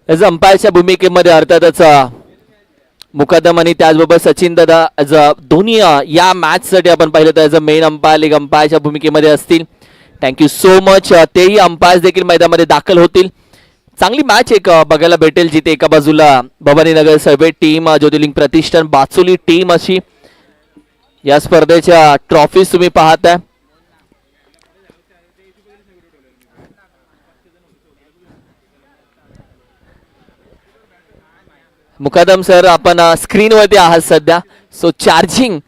Age अंपायरच्या भूमिकेमध्ये अर्थातच मुकादम आणि त्याचबरोबर सचिन दादा एज अ दोन्ही या मॅच साठी आपण पाहिलं तर as a main umpire league अंपायरच्या भूमिकेमध्ये असतील. Thank you so much. तेही अंपायर्स देखील मैदानामध्ये दाखल होतील. चांगली मॅच एक बघायला भेटेल जिथे एका बाजूला भवानीनगर सर्वे टीम, ज्योतिर्लिंग प्रतिष्ठान बाचोली टीम अशी या स्पर्धेच्या ट्रॉफीज तुम्ही पाहताय. मुकादम सर आपण स्क्रीनवरती आहात सध्या, सो चार्जिंग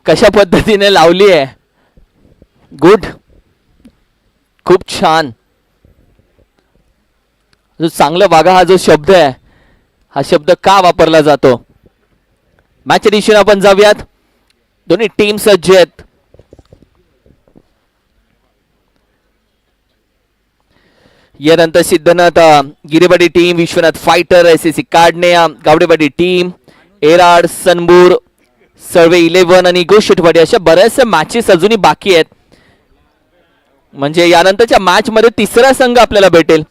कशा पद्धतीने लावली आहे. गुड, खूप छान. जो चांगलं वागा हा जो शब्द आहे, हा शब्द का वापरला जातो. मॅच दिशेने आपण जाऊयात. दोन्ही टीम सज्ज आहेत. यानंतर Siddhanath Girewadi team, Vishwanath fighter, SSC Kadhane, Gawadewadi team, एराड, सनबूर, सर्वे 11 आणि गोशेटवाडी अशा बऱ्याचशा मॅचेस अजूनही बाकी आहेत. म्हणजे यानंतरच्या मॅच मध्ये तिसरा संघ आपल्याला भेटेल.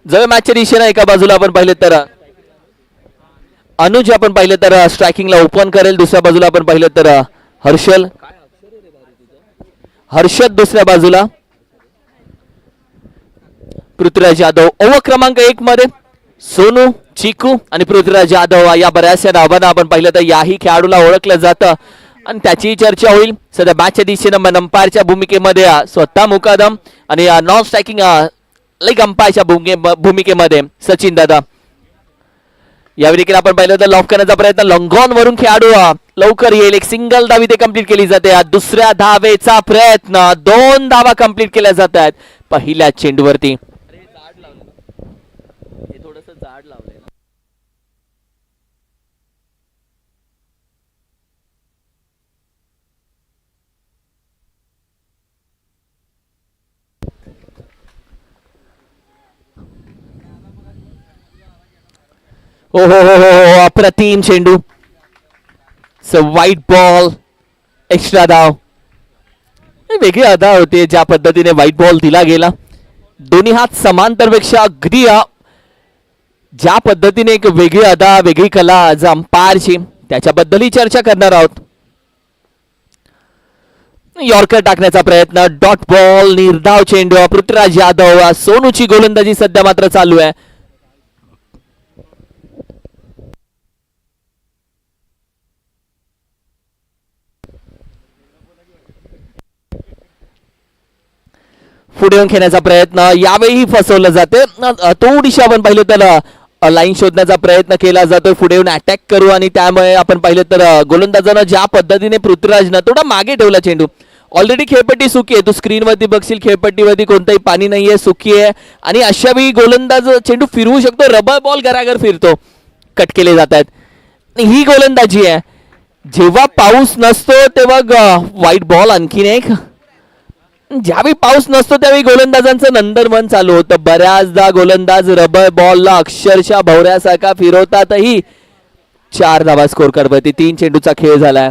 जर मॅचच्या दिशेने एका बाजूला आपण पाहिले तर अनुज आपण पाहिलं तर स्ट्रायकिंगला ओपन करेल. दुसऱ्या बाजूला आपण पाहिलं तर हर्षद दुसऱ्या बाजूला, पृथ्वीराज यादव ओव्हर क्रमांक 1 मध्ये सोनू, चिकू आणि पृथ्वीराज यादव या बऱ्याचशा नावांना आपण पाहिलं तर याही खेळाडूला ओळखलं जातं आणि त्याची चर्चा होईल. सध्या मॅचच्या दिशेने अंपायरच्या भूमिकेमध्ये स्वतः मुकादम आणि नॉन स्ट्रायकिंग लेग अंपायरच्या भूमिकेमध्ये सचिन दादा. यावेळी देखील आपण पाहिलं तर लॉक करण्याचा प्रयत्न, लॉंगॉन वरून खेळाडू लवकर येईल. एक सिंगल धाव इथे कंप्लीट केली जाते. दुसऱ्या धावेचा प्रयत्न, 2 धावा कंप्लीट केल्या जात आहेत पहिल्या चेंडूवरती. हो हो हो हो, अप्रतिम चेंडू. व्हाईट बॉल, एक्स्ट्रा धाव. वेगळी अदा होते ज्या पद्धतीने व्हाईट बॉल दिला गेला. दोन्ही हात समांतरपेक्षा अगदी ज्या पद्धतीने एक वेगळी अदा, वेगळी कला अंपायरची, त्याच्याबद्दलही चर्चा करणार आहोत. यॉर्कर टाकण्याचा प्रयत्न, डॉट बॉल, निर्धाव चेंडू. पृथ्वीराज यादव, सोनूची गोलंदाजी सध्या मात्र चालू आहे. पुढे येऊन खेळण्याचा प्रयत्न, यावेळी फसवलं जाते. थोडीशी आपण पाहिलं तर लाईन शोधण्याचा प्रयत्न केला जातो, पुढे येऊन अटॅक करू, आणि त्यामुळे आपण पाहिलं तर गोलंदाजानं ज्या पद्धतीने पृथ्वीराजनं थोडा मागे ठेवला चेंडू. ऑलरेडी खेळपट्टी सुकी आहे, तू स्क्रीनवरती बघशील खेळपट्टीवरती कोणतंही पाणी नाहीये, सुकी आहे, आणि अशा वेळी गोलंदाज चेंडू फिरवू शकतो. रबर बॉल घराघर फिरतो, कट केले जात आहेत. ही गोलंदाजी आहे. जेव्हा पाऊस नसतो तेव्हा व्हाईट बॉल आणखीन एक. ज्यावेळी पाऊस नसतो त्यावेळी गोलंदाजांचं नंदनवन चालू होतं. बऱ्याचदा गोलंदाज रबर बॉलला अक्षरशः भवऱ्यासारखा फिरवतातही 4 धावा स्कोर करवती. 3 चेंडूचा खेळ झालाय.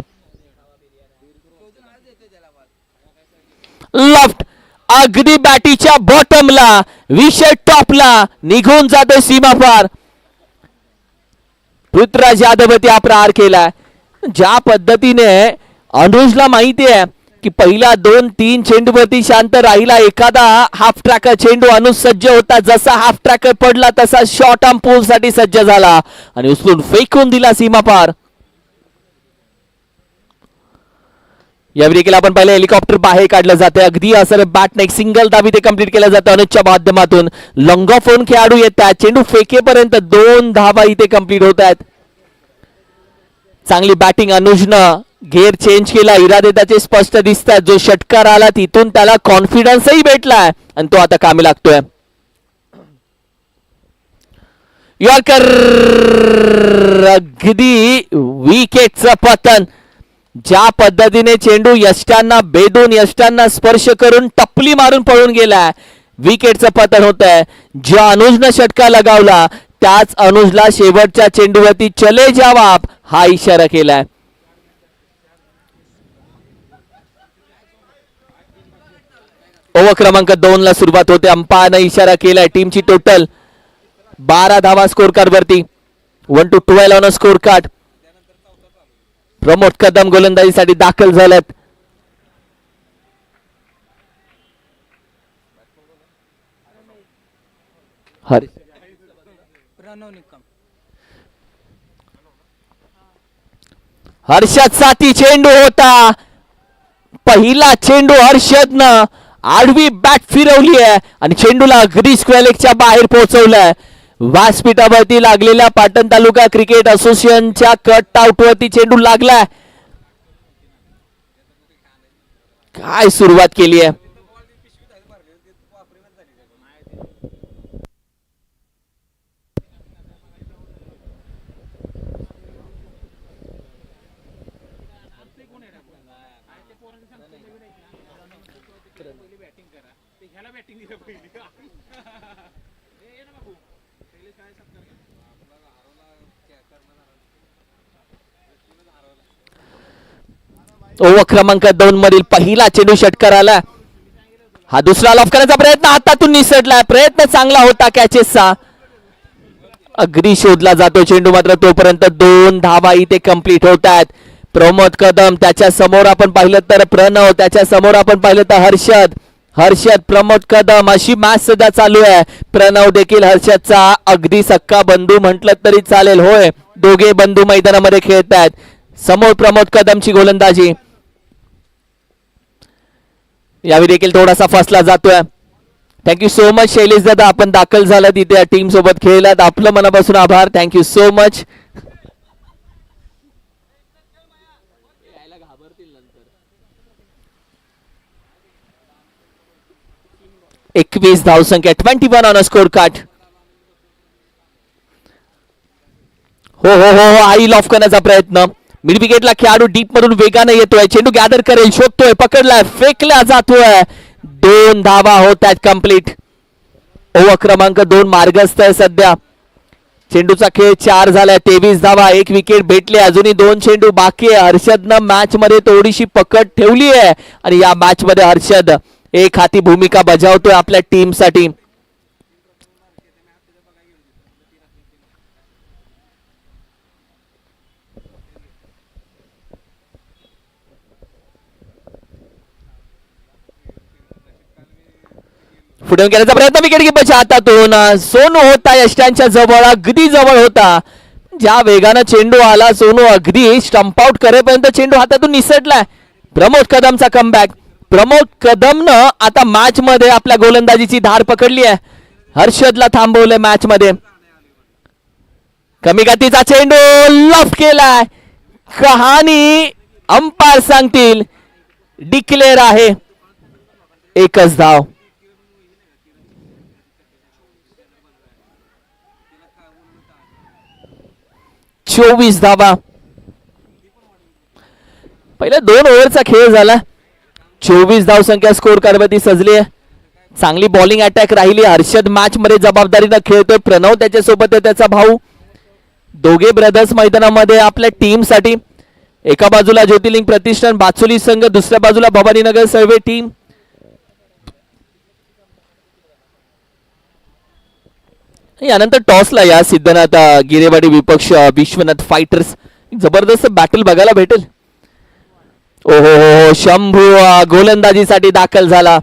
लेफ्ट अगदी बॅटीच्या बॉटमला, विषय टॉपला निघून जाते सीमा पार. पृथ्वीराज यादव हा प्रहार केलाय. ज्या पद्धतीने अनुजला माहिती आहे की पहिल्या 2-3 चेंडूवरती शांत राहिला, एखादा हाफ ट्रॅकर चेंडू अनुज सज्ज होता. जसा हाफ ट्रॅकर पडला तसा शॉर्ट आर्म पूल साठी सज्ज झाला आणि उचलून फेकून दिला सीमा पार. यावेळी देखील आपण पाहिलं हेलिकॉप्टर बाहेर काढलं जाते. अगदी असं बॅटने एक सिंगल दाबी ते कंप्लीट केलं जातं अनुजच्या माध्यमातून. लॉंग ऑफ होऊन खेळाडू येतात. चेंडू फेकेपर्यंत 2 धावा इथे कंप्लीट होत आहेत. चांगली बॅटिंग अनुजनं गेअर चेंज केला. इरादे त्याचे स्पष्ट दिसतात. जो षटकार आला तिथून त्याला कॉन्फिडन्सही भेटलाय आणि तो आता कामी लागतोय. यॉर्कर अगदी विकेटचं पतन. ज्या पद्धतीने चेंडू यष्टांना बेदून यष्टांना स्पर्श करून टपली मारून पळून गेलाय. विकेटचं पतन होत आहे. ज्या अनुजनं षटकार लगावला त्याच अनुजला शेवटच्या चेंडूवरती चले जवाब हा इशारा केलाय. ओव्हर क्रमांक 2 ला सुरुवात होते. अंपायरनं इशारा केलाय. टीमची टोटल 12 धावा स्कोर कार्ड वरती. 1 to 12 on score card. Pramod Kadam गोलंदाजीसाठी दाखल झालेत. हर्षद साठी चेंडू होता. पहिला चेंडू हर्षदनं आडवी बॅट फिरवली आहे आणि चेंडूला अगदी स्क्वेअर लेगच्या बाहेर पोहोचवलंय. व्यासपीठावरती लागलेल्या पाटण तालुका क्रिकेट असोसिएशनच्या कट आउट वरती चेंडू लागलाय. काय सुरुवात केली आहे. ओव्हर क्रमांक 2 मधील पहिला चेंडू षटकार आला. हा दुसरा लॉफ करण्याचा प्रयत्न हातातून निसटलाय. प्रयत्न चांगला होता कॅचेसचा. अगदी शोधला जातो चेंडू मात्र तोपर्यंत 2 धावा इथे कंप्लीट होत आहेत. प्रमोद कदम त्याच्या समोर आपण पाहिलं तर प्रणव, त्याच्या समोर आपण पाहिलं तर हर्षद प्रमोद कदम अशी मॅच सध्या चालू आहे. प्रणव देखील हर्षदचा अगदी सक्का बंधू म्हटलं तरी चालेल. होय, दोघे बंधू मैदानामध्ये खेळत आहेत. समोर प्रमोद कदमची गोलंदाजी. यावेळी देखील थोडासा फसला जातोय. थँक्यू सो मच शैलेश दादा, आपण दाखल झालात इथे टीम सोबत खेळलात. आपलं मनापासून आभार. Thank you so much. 21 धावसंख्या. 21 ऑन स्कोर कार्ड. हो हो हो हो आई लॉफ करण्याचा प्रयत्न. मिड विकेटला खेळाडू डीप मधून वेगाने येतोय. चेंडू गॅदर करेल, शोधतोय, पकडलाय, फेकला जातोय. 2 धावा होत आहेत कंप्लीट. ओव्हर क्रमांक 2 मार्गस्थ आहे सध्या. चेंडूचा खेळ 4 झालाय. 23 धावा, 1 विकेट भेटले. अजूनही 2 चेंडू बाकी आहे. हर्षदनं मॅच मध्ये थोडीशी पकड ठेवली आहे आणि या मॅच मध्ये हर्षद एक हाती भूमिका बजावतोय आपल्या टीम साठी. पुढे गेल्याचा प्रयत्न विकेट कीपरच्या हातातून. सोनू होता यष्टांच्या जवळ, अगदी जवळ होता. ज्या वेगानं चेंडू आला सोनू अगदी स्टंप आउट करेपर्यंत चेंडू हातातून निसटलाय. प्रमोद कदमचा कमबॅक. प्रमोद कदमनं आता मॅच मध्ये आपल्या गोलंदाजीची धार पकडली आहे. हर्षदला थांबवलंय मॅच मध्ये. कमी गतीचा चेंडू लॉफ केलाय. कहाणी अंपायर सांगतील डिक्लेअर आहे. एकच धाव. चोवीस धावा. पहिल्या 2 ओव्हरचा खेळ झाला. 24 धावसंख्या स्कोर कार्डवरती सजली आहे. चांगली बॉलिंग अटॅक राहिली. हर्षद मॅच मध्ये जबाबदारीनं खेळतोय. प्रणव त्याच्यासोबत आहे, त्याचा भाऊ. दोघे ब्रदर्स मैदानामध्ये आपल्या टीम साठी. एका बाजूला ज्योतिर्लिंग प्रतिष्ठान बाचोली संघ, दुसऱ्या बाजूला भवानीनगर सर्वे टीम. यानंतर टॉसला या सिद्धनाथ गिरेवाडी विपक्ष विश्वनाथ फायटर्स. जबरदस्त बॅटल बघायला भेटेल. ओहो हो, शंभू गोलंदाजीसाठी दाखल झाला.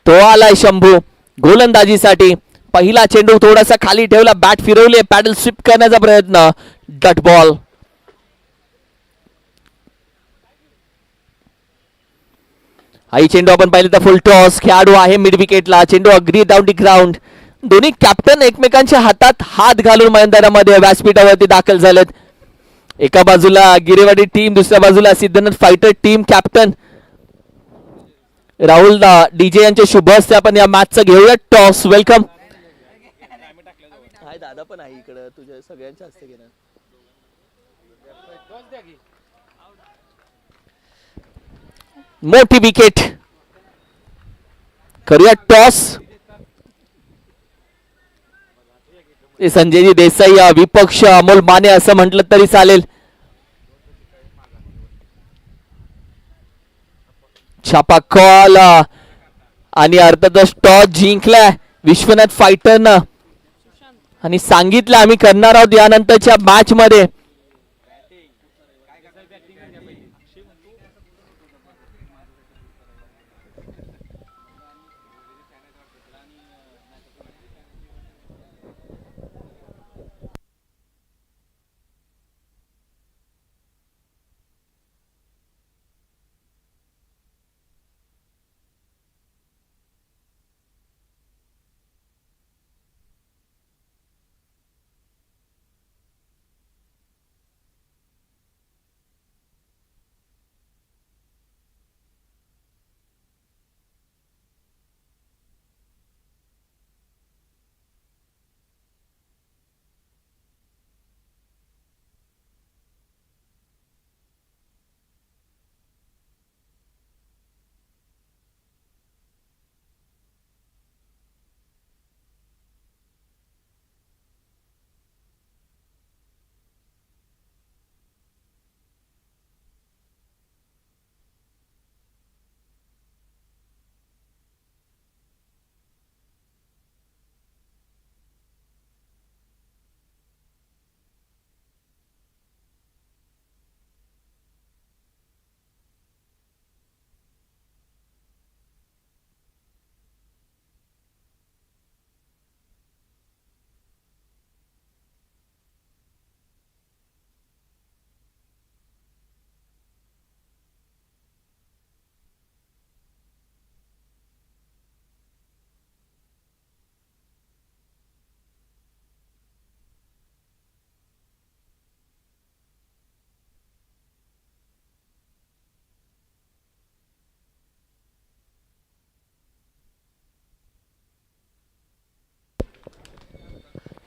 तो आलाय शंभू गोलंदाजीसाठी. पहिला चेंडू थोडासा खाली ठेवला, बॅट फिरवली, पॅडल स्वीप करण्याचा प्रयत्न. डट बॉल. आई चेंडू आपण पाहिलं तर फुल टॉस, खेळाडू आहे मिड विकेटला, चेंडू अगदी डाऊन दी ग्राउंड. दोन्ही कॅप्टन एकमेकांच्या हातात हात घालून मैदानामध्ये व्यासपीठावरती दाखल झालेत. एका बाजूला गिरेवाडी टीम, दुसऱ्या बाजूला Siddhnath fighter team. Captain Rahul DJ यांच्या शुभ हस्ते आपण या मॅचचं घेऊया टॉस. वेलकम. दादा पण आहे इकडे, तुझ्या सगळ्यांच्या हस्ते घेणार. मोठी विकेट, करूया टॉस. संजयजी देसाई विपक्ष अमोल माने असं म्हटलं तरी चालेल. छापा कॉल आणि अर्थातच टॉस जिंकलाय विश्वनाथ फायटरनं आणि सांगितलं आम्ही करणार आहोत यानंतरच्या मॅच मध्ये.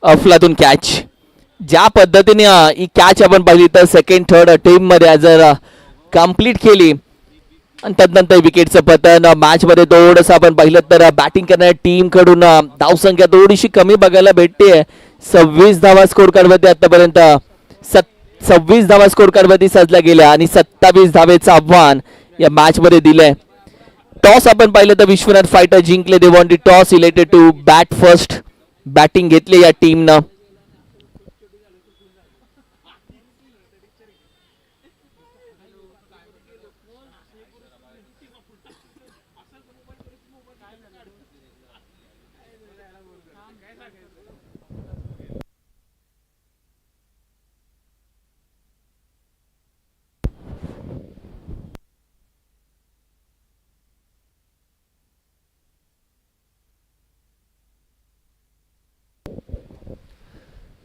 अफलातून कॅच, ज्या पद्धतीने ही कॅच आपण पाहिली तर सेकंड थर्ड टीम मध्ये जर कंप्लीट केली आणि त्यानंतर विकेटचं पतन. मॅच मध्ये थोडंसं आपण पाहिलं तर बॅटिंग करणाऱ्या टीम कडून धावसंख्या थोडीशी कमी बघायला भेटते. 26 धावा स्कोर कार्डवरती आतापर्यंत 26 धावा स्कोर कार्डवरती सजल्या गेल्या आणि 27 धावेचं आव्हान या मॅच मध्ये दिलंय. टॉस आपण पाहिलं तर विश्वनाथ फायटर जिंकले. They won the toss, elected to bat first. Batting घेतली या टीमनं.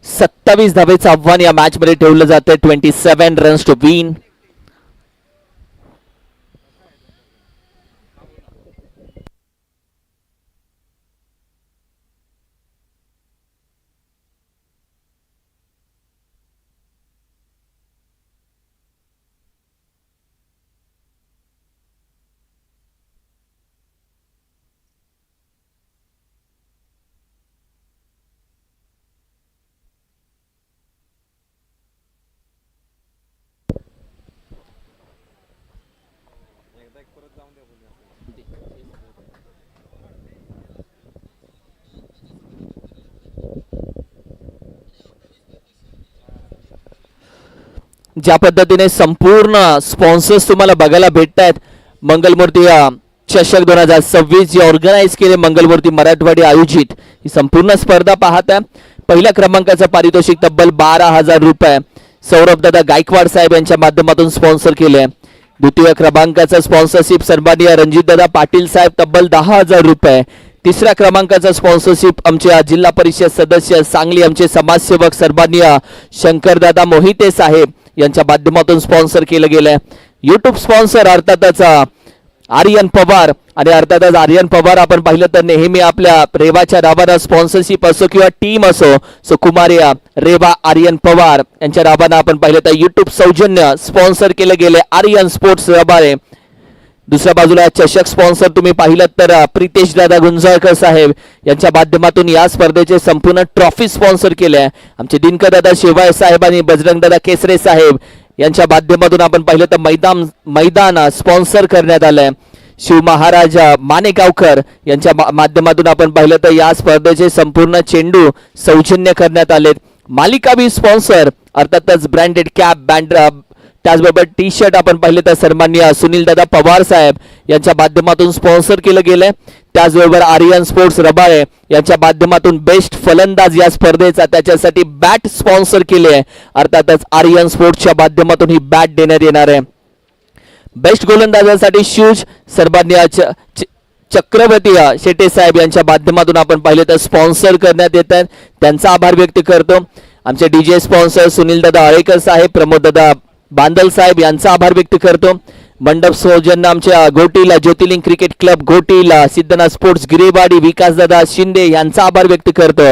सत्तावीस धावेचं आव्हान या मॅच मध्ये ठेवलं जातं. 27 रन्स टू विन. ज्या पद्धतीने संपूर्ण स्पॉन्सर्स तुम्हाला बघायला भेटतात. मंगलमूर्ती चषक 2026 जे ऑर्गनाइज केले मंगलमूर्ती मराठवाडी आयोजित ही संपूर्ण स्पर्धा पाहत आहे. पहिल्या क्रमांकाचं पारितोषिक तब्बल 12,000 रुपये सौरभ दादा गायकवाड साहेब यांच्या माध्यमातून स्पॉन्सर केले. द्वितीय क्रमांकाचा स्पॉन्सरशिप सन्माननीय रणजितदादा पाटील साहेब तब्बल 10,000 रुपये. तिसऱ्या क्रमांकाचा स्पॉन्सरशिप आमच्या जिल्हा परिषद सदस्य सांगली आमचे समाजसेवक सन्माननीय शंकरदादा मोहिते साहेब यांच्या माध्यमातून स्पॉन्सर केलं गेलंय. युट्यूब स्पॉन्सर अर्थातच आर्यन पवार आणि अर्थातच आर्यन पवार आपण पाहिलं तर नेहमी आपल्या रेवाच्या नावानं स्पॉन्सरशिप असो किंवा टीम असो सो कुमारिया रेवा आर्यन पवार यांच्या नावानं आपण पाहिलं तर युट्यूब सौजन्य स्पॉन्सर केलं गेले आर्यन स्पोर्ट्स रबारे. दुसऱ्या बाजूला चषक स्पॉन्सर तुम्ही पाहिलं तर प्रितेश दादा गुंजाळकर साहेब यांच्या माध्यमातून या स्पर्धेचे संपूर्ण ट्रॉफी स्पॉन्सर केले आहे. आमचे दिनकर दादा शेवाळे साहेब आणि बजरंग दादा केसरे साहेब यांच्या माध्यमातून आपण पाहिलं तर मैदान स्पॉन्सर करण्यात आलंय. शिव महाराज मानेगावकर यांच्या माध्यमातून आपण पाहिलं तर या स्पर्धेचे संपूर्ण चेंडू सौजन्य करण्यात आलेत. मालिकावी स्पॉन्सर अर्थातच ब्रँडेड कॅप बँड त्याचबरोबर टी शर्ट आपण पाहिले तर सन्माननीय सुनील दादा पवार साहेब यांच्या माध्यमातून स्पॉन्सर केलं गेलंय. त्याचबरोबर आर्यन स्पोर्ट्स रबाळे यांच्या माध्यमातून बेस्ट फलंदाज या स्पर्धेचा त्याच्यासाठी बॅट स्पॉन्सर केली आहे. अर्थातच आर्यन स्पोर्ट्सच्या माध्यमातूून ही बॅट देण्यात येणार आहे. बेस्ट गोलंदाजासाठी शूज सन्माननीय चक्रवर्ती शेटे साहेब यांच्या माध्यमातून आपण पाहिले तर स्पॉन्सर करण्यात येत आहेत. त्यांचा आभार व्यक्त करतो. आमचे डीजे स्पॉन्सर सुनील दादा अळेकर साहेब प्रमोद दादा बांदल साहेब यांचा आभार व्यक्त करतो. मंडप सौजन्य आमच्या घोटीला ज्योतिर्लिंग क्रिकेट क्लब घोटीला सिद्धनाथ स्पोर्ट्स गिरेवाडी विकासदादा शिंदे यांचा आभार व्यक्त करतो.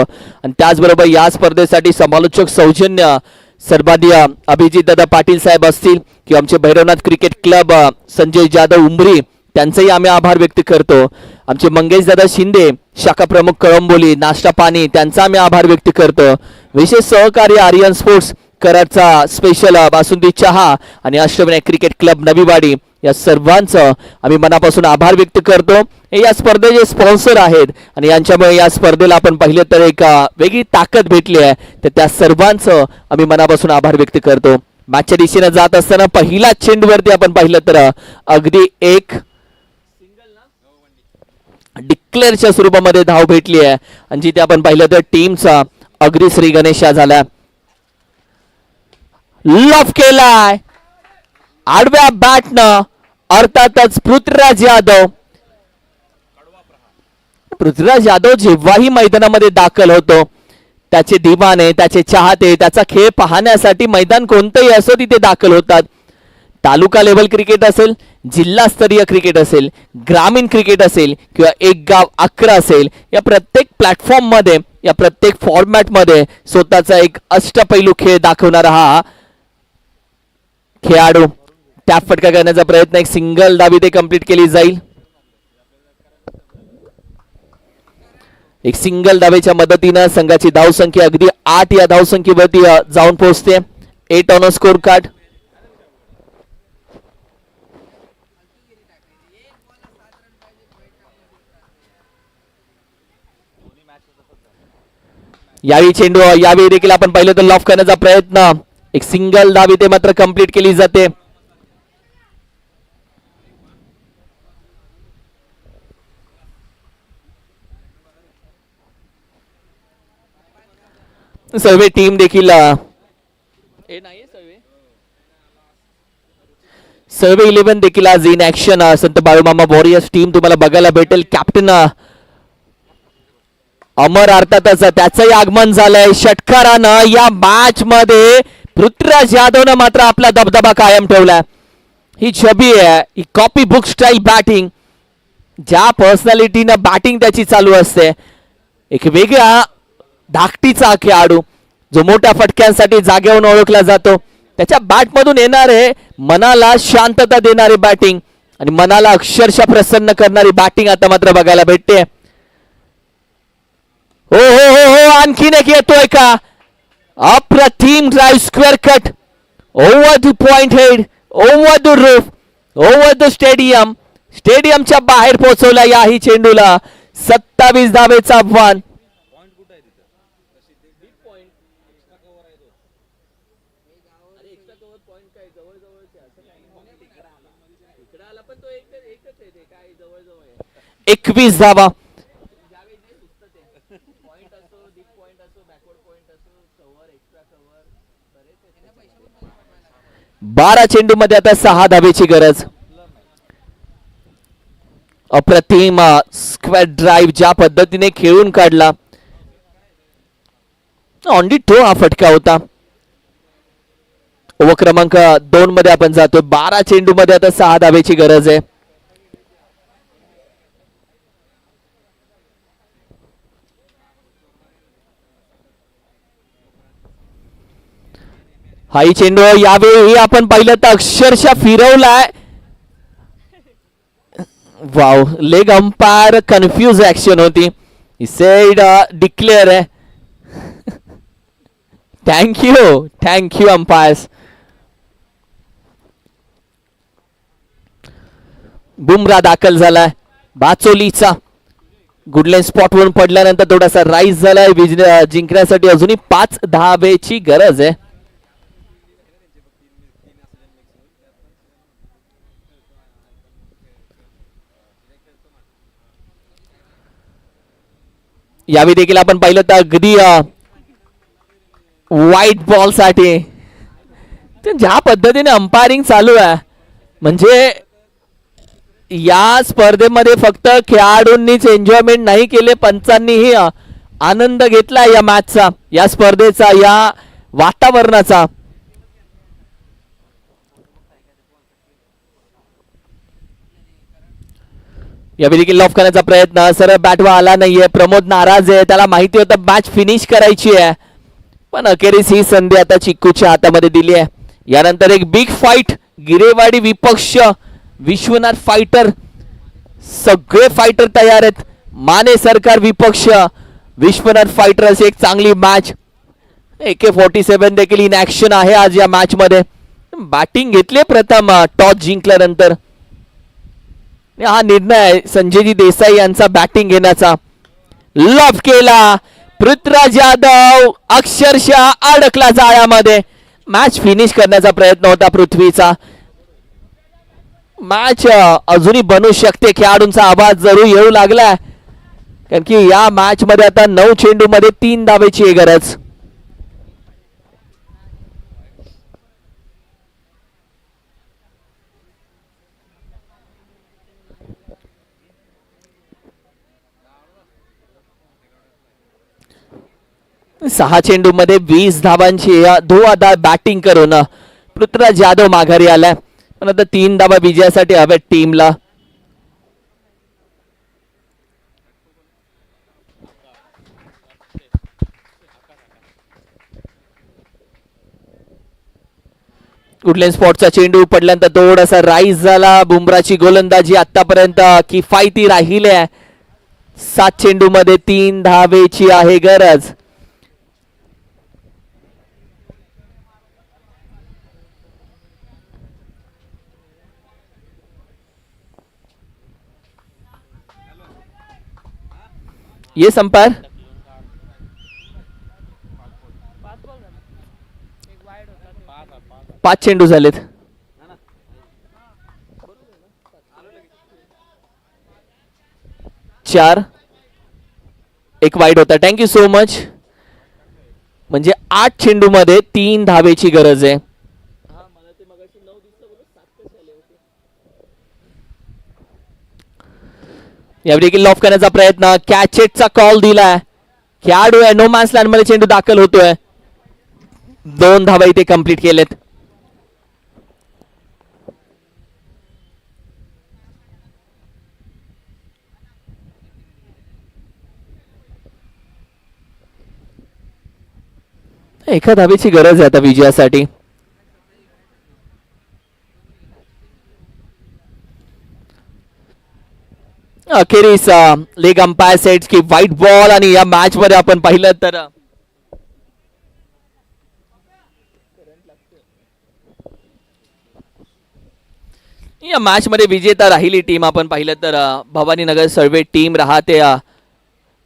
आणि त्याचबरोबर या स्पर्धेसाठी समालोचक सौजन्य सन्माननीय अभिजित दादा पाटील साहेब असतील किंवा आमचे भैरवनाथ क्रिकेट क्लब संजय जाधव उमरी त्यांचेही आम्ही आभार व्यक्त करतो. आमचे मंगेश दादा शिंदे शाखा प्रमुख कळंबोली नाश्ता पाणी त्यांचा आम्ही आभार व्यक्त करतो. विशेष सहकार्य आर्यन स्पोर्ट्स कराडचा स्पेशल बासुंदी चहा आणि अष्टविनायक क्रिकेट क्लब नवीवाडी या सर्वांचं आम्ही मनापासून आभार व्यक्त करतो. हे या स्पर्धेचे स्पॉन्सर आहेत आणि यांच्यामुळे या स्पर्धेला आपण पाहिलं तर एक वेगळी ताकद भेटली आहे. तर त्या सर्वांचं आम्ही मनापासून आभार व्यक्त करतो. मॅचच्या दिशेने जात असताना पहिला चेंडूवरती आपण पाहिलं तर अगदी एक डिक्लेअरच्या स्वरूपामध्ये धाव भेटली आहे आणि जिथे आपण पाहिलं तर टीमचा अगदी श्री गणेशा झाला. लॉफ केलाय आडव्या बॅटनं अर्थातच पृथ्वीराज यादव जेव्हाही मैदानामध्ये दाखल होतो त्याचे दिवाने त्याचे चाहते त्याचा खेळ पाहण्यासाठी मैदान कोणतंही असो तिथे दाखल होतात. तालुका लेवल क्रिकेट असेल जिल्हास्तरीय क्रिकेट असेल ग्रामीण क्रिकेट असेल किंवा एक गाव 11 असेल या प्रत्येक प्लॅटफॉर्म मध्ये या प्रत्येक फॉर्मॅट मध्ये स्वतःचा एक अष्टपैलू खेळ दाखवणारा हा खेळाडू. टॅप फटका करण्याचा प्रयत्न एक सिंगल धाव इथे कंप्लीट केली जाईल. एक सिंगल धावेच्या मदतीनं संघाची धावसंख्या अगदी 8 या धावसंख्येवरती जाऊन पोहोचते. 8 ऑन अ स्कोर कार्ड. यावेळी चेंडू यावेळी देखील आपण पाहिलं तर लॉफ करण्याचा प्रयत्न एक सिंगल धाव इथे मात्र कंप्लीट केली जाते. सर्वे टीम देखील सर्वे 11 देखील आज in action Sant Balumama warriors team तुम्हाला बघायला भेटेल. कॅप्टन अमर अर्थातच त्याचंही आगमन झालंय षटकारानं. या मॅच मध्ये पृथ्वीराज यादवनं मात्र आपला दबदबा कायम ठेवलाय. ही छबी आहे ही कॉपी बुक स्टाईल बॅटिंग. ज्या पर्सनॅलिटीनं बॅटिंग त्याची चालू असते एक वेगळ्या धाकटीचा खेळाडू जो मोठ्या फटक्यांसाठी जागेवरून ओळखला जातो. त्याच्या बॅटमधून येणारे मनाला शांतता देणारी बॅटिंग आणि मनाला अक्षरशः प्रसन्न करणारी बॅटिंग आता मात्र बघायला भेटते. हो हो हो हो आणखीन एक येतोय का अप्रतिम drive square cut over the point head over the roof over the stadium. स्टेडियमच्या बाहेर पोहोचवला याही चेंडूला. 27 धावेचं आव्हान. एकवीस धावा. 12 चेंडू मध्ये आता 6 धावेची गरज. अप्रतिम स्क्वेअर ड्राईव्ह ज्या पद्धतीने खेळून काढला. ऑन दी टो हा फटका होता. ओव्हर क्रमांक 2 मध्ये आपण जातो. 12 चेंडू मध्ये आता 6 धावेची गरज आहे. हाई चेंडू यावेळी आपण पाहिलं तर अक्षरशः फिरवलाय. Wow, leg umpire confuse action होती. सेड डिक्लेअर आहे. Thank you umpires. बुमरा दाखल झालाय बाचोलीचा. गुडलेन स्पॉट वरून पडल्यानंतर थोडासा राईज झालाय. जिंकण्यासाठी अजूनही 5 धावेची गरज आहे. यावेळी देखील आपण पाहिलं तर अगदी व्हाईट बॉल साठी ज्या पद्धतीने अंपायरिंग चालू आहे, म्हणजे या स्पर्धेमध्ये फक्त खेळाडूंनीच एन्जॉयमेंट नाही केले, पंचांनीही आनंद घेतला या मॅचचा, या स्पर्धेचा, या वातावरणाचा. यावेळी देखील लॉफ करण्याचा प्रयत्न, सरळ बॅटवर आला नाहीये. प्रमोद नाराज आहे, त्याला माहिती होतं मॅच फिनिश करायची आहे, पण अखेरीस ही संधी आता चिक्कूच्या हातामध्ये दिली आहे. यानंतर एक बिग फाईट. गिरेवाडी विपक्ष, विश्वनाथ फायटर, सगळे फायटर तयार आहेत. माने सरकार विपक्ष, विश्वनाथ फायटर, अशी एक चांगली मॅच. AK-47 देखील इन ऍक्शन आहे आज या मॅच मध्ये. बॅटिंग घेतली प्रथम टॉस जिंकल्यानंतर. हा निर्णय संजयजी देसाई यांचा बॅटिंग घेण्याचा. लॉफ केला पृथ्वीराज यादव, अक्षरशः अडकला जाळ्यामध्ये. मॅच फिनिश करण्याचा प्रयत्न होता पृथ्वीचा. मॅच अजूनही बनू शकते, खेळाडूंचा आवाज जरूर येऊ लागला, कारण की या मॅच मध्ये आता 9 चेंडू मध्ये 3 धावेची गरज. सहा चेंडू मध्ये 20 धावांची धुवाधार बॅटिंग करून पृथ्वीराज यादव माघारी आलाय, पण आता 3 धावा विजयासाठी हव्या टीमला. कुठल्या स्पॉटचा चेंडू पडल्यानंतर थोडासा राईज झाला. बुमराची गोलंदाजी आतापर्यंत किफायती राहिली आहे. 7 चेंडू मध्ये 3 धावेची आहे गरज. ये संपार 5 चेंडू झालेत. चार, एक वाईड होता. Thank you so much. म्हणजे 8 चेंडू मध्ये 3 धावेची गरज आहे. यावेळी देखील लॉफ करण्याचा प्रयत्न, कॅचेटचा कॉल दिलाय. खेळाडू आहे नो मॅन्स लँड मध्ये, चेंडू दाखल होतोय. 2 धावा इथे कंप्लीट केलेत. एका धावेची गरज आहे आता विजयासाठी. अखेरीस लेग अंपायर सेट्स की व्हाईट बॉल. आणि या मॅच मध्ये आपण पाहिलं तर या मॅच मध्ये विजेता राहिली टीम. आपण पाहिलं तर भवानीनगर सर्वे टीम राहते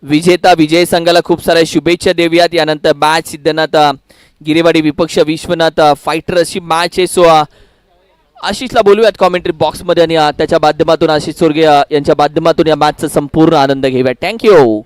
विजेता. विजय संघाला खूप साऱ्या शुभेच्छा देऊयात. यानंतर मॅच सिद्धनाथ गिरेवाडी विपक्ष विश्वनाथ फायटर अशी मॅच आहे. सो आशिषला बोलूयात कॉमेंट्री बॉक्स मध्ये, आणि त्याच्या माध्यमातून आशिष चोरगे यांच्या माध्यमातून या मॅचचा संपूर्ण आनंद घेऊया. थँक्यू.